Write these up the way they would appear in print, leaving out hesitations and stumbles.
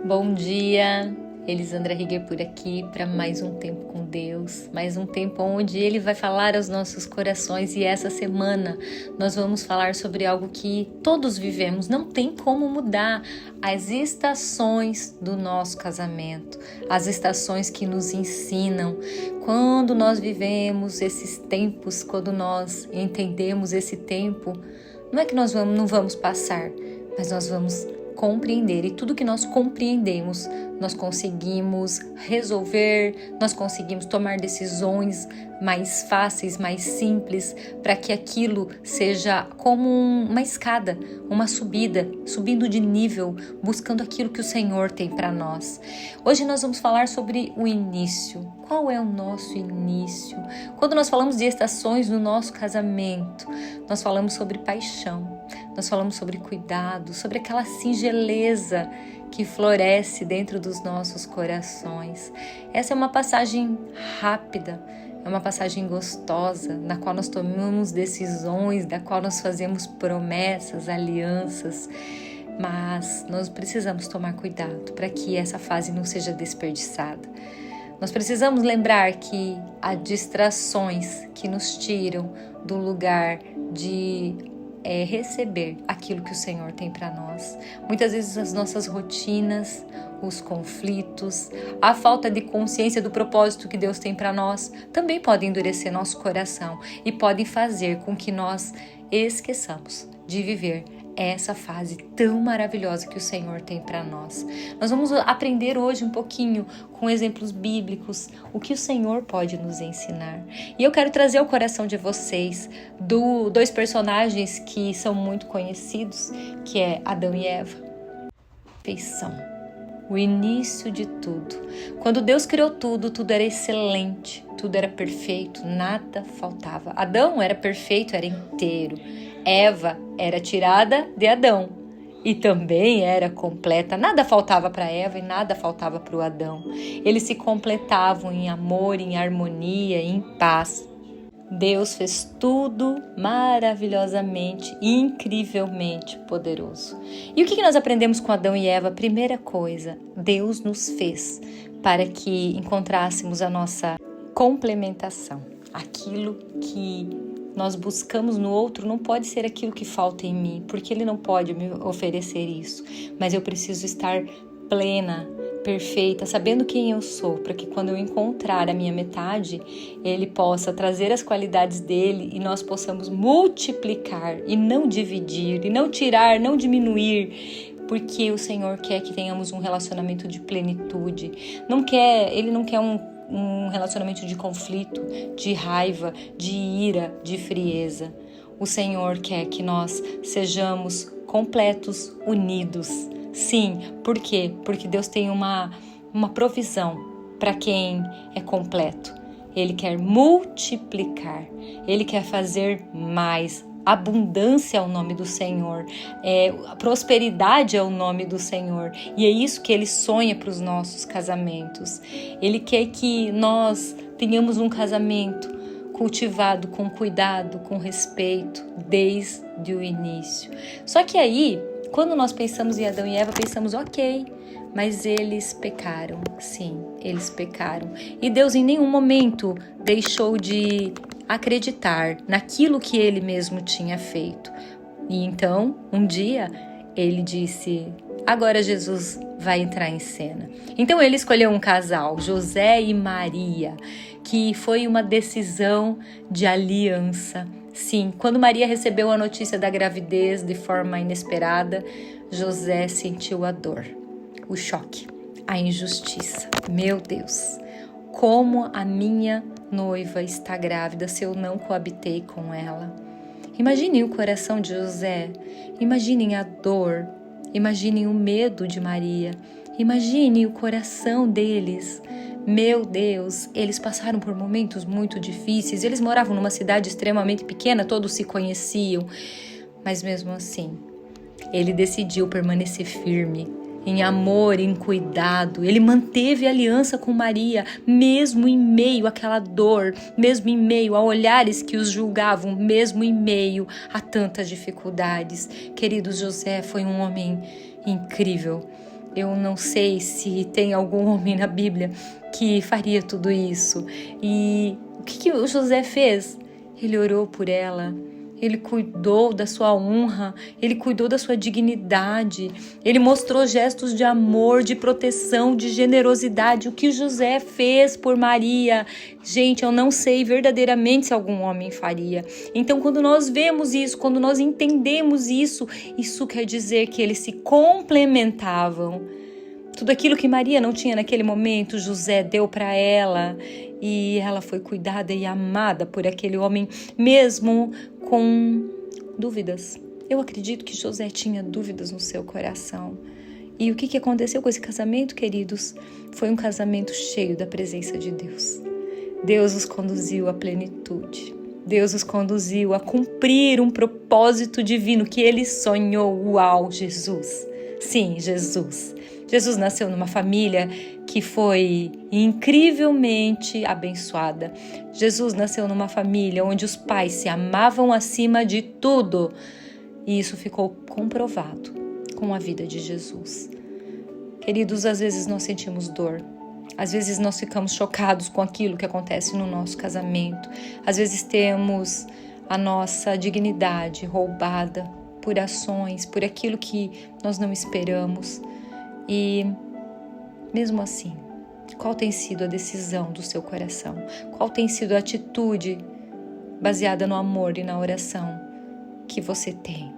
Bom dia, Elisandra Riguer por aqui para mais um tempo com Deus, mais um tempo onde Ele vai falar aos nossos corações. E essa semana nós vamos falar sobre algo que todos vivemos, não tem como mudar: as estações do nosso casamento, as estações que nos ensinam. Quando nós vivemos esses tempos, quando nós entendemos esse tempo, não é que nós não vamos passar, mas nós vamos compreender, e tudo que nós compreendemos, nós conseguimos resolver, nós conseguimos tomar decisões mais fáceis, mais simples, para que aquilo seja como uma escada, uma subida, subindo de nível, buscando aquilo que o Senhor tem para nós. Hoje nós vamos falar sobre o início. Qual é o nosso início? Quando nós falamos de estações no nosso casamento, nós falamos sobre paixão, nós falamos sobre cuidado, sobre aquela singeleza que floresce dentro dos nossos corações. Essa é uma passagem rápida, é uma passagem gostosa, na qual nós tomamos decisões, da qual nós fazemos promessas, alianças, mas nós precisamos tomar cuidado para que essa fase não seja desperdiçada. Nós precisamos lembrar que há distrações que nos tiram do lugar de receber aquilo que o Senhor tem para nós. Muitas vezes as nossas rotinas, os conflitos, a falta de consciência do propósito que Deus tem para nós também podem endurecer nosso coração e podem fazer com que nós esqueçamos de viver essa fase tão maravilhosa que o Senhor tem para nós. Nós vamos aprender hoje um pouquinho com exemplos bíblicos o que o Senhor pode nos ensinar. E eu quero trazer ao coração de vocês dois personagens que são muito conhecidos, que é Adão e Eva. Feição, o início de tudo. Quando Deus criou tudo, tudo era excelente, tudo era perfeito, nada faltava. Adão era perfeito, era inteiro. Eva era tirada de Adão e também era completa. Nada faltava para Eva e nada faltava para o Adão. Eles se completavam em amor, em harmonia, em paz. Deus fez tudo maravilhosamente, incrivelmente poderoso. E o que nós aprendemos com Adão e Eva? Primeira coisa, Deus nos fez para que encontrássemos a nossa complementação. Aquilo que nós buscamos no outro não pode ser aquilo que falta em mim, porque ele não pode me oferecer isso. Mas eu preciso estar plena, perfeita, sabendo quem eu sou, para que quando eu encontrar a minha metade, ele possa trazer as qualidades dele e nós possamos multiplicar e não dividir, e não tirar, não diminuir, porque o Senhor quer que tenhamos um relacionamento de plenitude. Ele não quer um relacionamento de conflito, de raiva, de ira, de frieza. O Senhor quer que nós sejamos completos, unidos. Sim, por quê? Porque Deus tem uma provisão para quem é completo. Ele quer multiplicar, Ele quer fazer mais. Abundância é o nome do Senhor, prosperidade é o nome do Senhor, e é isso que Ele sonha para os nossos casamentos. Ele quer que nós tenhamos um casamento cultivado com cuidado, com respeito, desde o início. Só que aí, quando nós pensamos em Adão e Eva, pensamos, ok, mas eles pecaram, sim, eles pecaram. E Deus em nenhum momento deixou de acreditar naquilo que ele mesmo tinha feito. E então, um dia, ele disse, agora Jesus vai entrar em cena. Então ele escolheu um casal, José e Maria, que foi uma decisão de aliança. Sim, quando Maria recebeu a notícia da gravidez de forma inesperada, José sentiu a dor, o choque, a injustiça. Meu Deus, como a minha noiva está grávida se eu não coabitei com ela? Imaginem o coração de José, imaginem a dor, imaginem o medo de Maria, imaginem o coração deles. Meu Deus, eles passaram por momentos muito difíceis, eles moravam numa cidade extremamente pequena, todos se conheciam, mas mesmo assim, ele decidiu permanecer firme, em amor, em cuidado. Ele manteve a aliança com Maria, mesmo em meio àquela dor, mesmo em meio a olhares que os julgavam, mesmo em meio a tantas dificuldades. Querido, José foi um homem incrível. Eu não sei se tem algum homem na Bíblia que faria tudo isso. E o que o José fez? Ele orou por ela. Ele cuidou da sua honra, ele cuidou da sua dignidade, ele mostrou gestos de amor, de proteção, de generosidade. O que José fez por Maria, gente, eu não sei verdadeiramente se algum homem faria. Então, quando nós vemos isso, quando nós entendemos isso, isso quer dizer que eles se complementavam. Tudo aquilo que Maria não tinha naquele momento, José deu para ela, e ela foi cuidada e amada por aquele homem, mesmo com dúvidas. Eu acredito que José tinha dúvidas no seu coração. E o que aconteceu com esse casamento, queridos? Foi um casamento cheio da presença de Deus. Deus os conduziu à plenitude. Deus os conduziu a cumprir um propósito divino que ele sonhou. Uau, Jesus! Sim, Jesus. Jesus nasceu numa família que foi incrivelmente abençoada. Jesus nasceu numa família onde os pais se amavam acima de tudo. E isso ficou comprovado com a vida de Jesus. Queridos, às vezes nós sentimos dor. Às vezes nós ficamos chocados com aquilo que acontece no nosso casamento. Às vezes temos a nossa dignidade roubada por ações, por aquilo que nós não esperamos. E mesmo assim, qual tem sido a decisão do seu coração? Qual tem sido a atitude baseada no amor e na oração que você tem?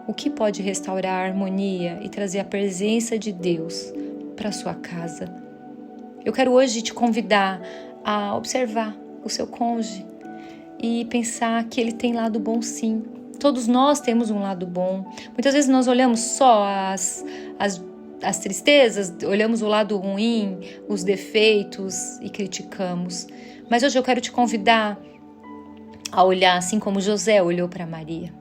O que pode restaurar a harmonia e trazer a presença de Deus para a sua casa? Eu quero hoje te convidar a observar o seu cônjuge e pensar que ele tem lado bom, sim. Todos nós temos um lado bom. Muitas vezes nós olhamos só as tristezas, olhamos o lado ruim, os defeitos e criticamos. Mas hoje eu quero te convidar a olhar assim como José olhou para Maria.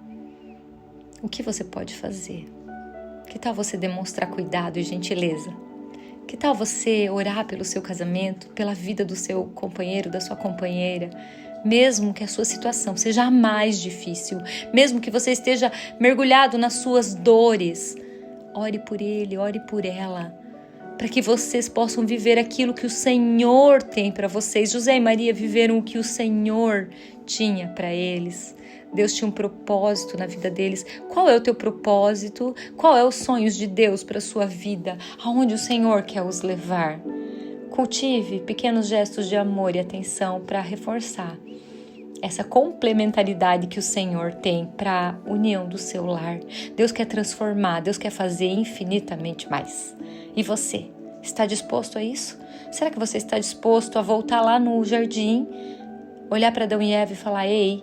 O que você pode fazer? Que tal você demonstrar cuidado e gentileza? Que tal você orar pelo seu casamento, pela vida do seu companheiro, da sua companheira? Mesmo que a sua situação seja a mais difícil, mesmo que você esteja mergulhado nas suas dores, ore por ele, ore por ela, para que vocês possam viver aquilo que o Senhor tem para vocês. José e Maria viveram o que o Senhor tinha para eles. Deus tinha um propósito na vida deles. Qual é o teu propósito? Qual é os sonhos de Deus para a sua vida? Aonde o Senhor quer os levar? Cultive pequenos gestos de amor e atenção para reforçar essa complementaridade que o Senhor tem para a união do seu lar. Deus quer transformar, Deus quer fazer infinitamente mais. E você, está disposto a isso? Será que você está disposto a voltar lá no jardim, olhar para Adão e Eva e falar: ei,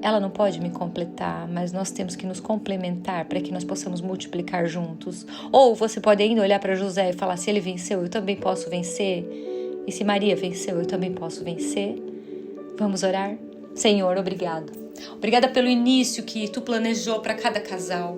ela não pode me completar, mas nós temos que nos complementar para que nós possamos multiplicar juntos? Ou você pode ainda olhar para José e falar: se ele venceu, eu também posso vencer. E se Maria venceu, eu também posso vencer. Vamos orar? Senhor, obrigado. Obrigada pelo início que Tu planejou para cada casal.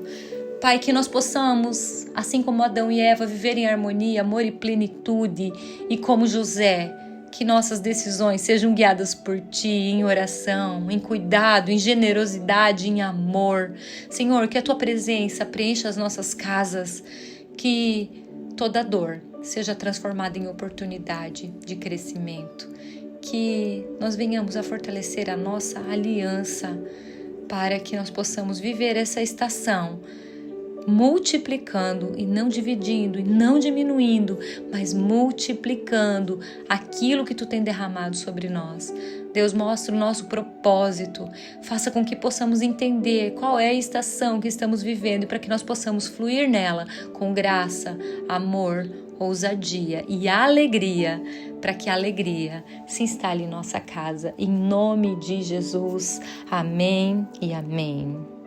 Pai, que nós possamos, assim como Adão e Eva, viver em harmonia, amor e plenitude. E como José, que nossas decisões sejam guiadas por Ti, em oração, em cuidado, em generosidade, em amor. Senhor, que a Tua presença preencha as nossas casas, que toda dor seja transformada em oportunidade de crescimento. Que nós venhamos a fortalecer a nossa aliança para que nós possamos viver essa estação multiplicando e não dividindo e não diminuindo, mas multiplicando aquilo que Tu tem derramado sobre nós. Deus, mostra o nosso propósito, faça com que possamos entender qual é a estação que estamos vivendo e para que nós possamos fluir nela com graça, amor, ousadia e alegria, para que a alegria se instale em nossa casa. Em nome de Jesus, amém e amém.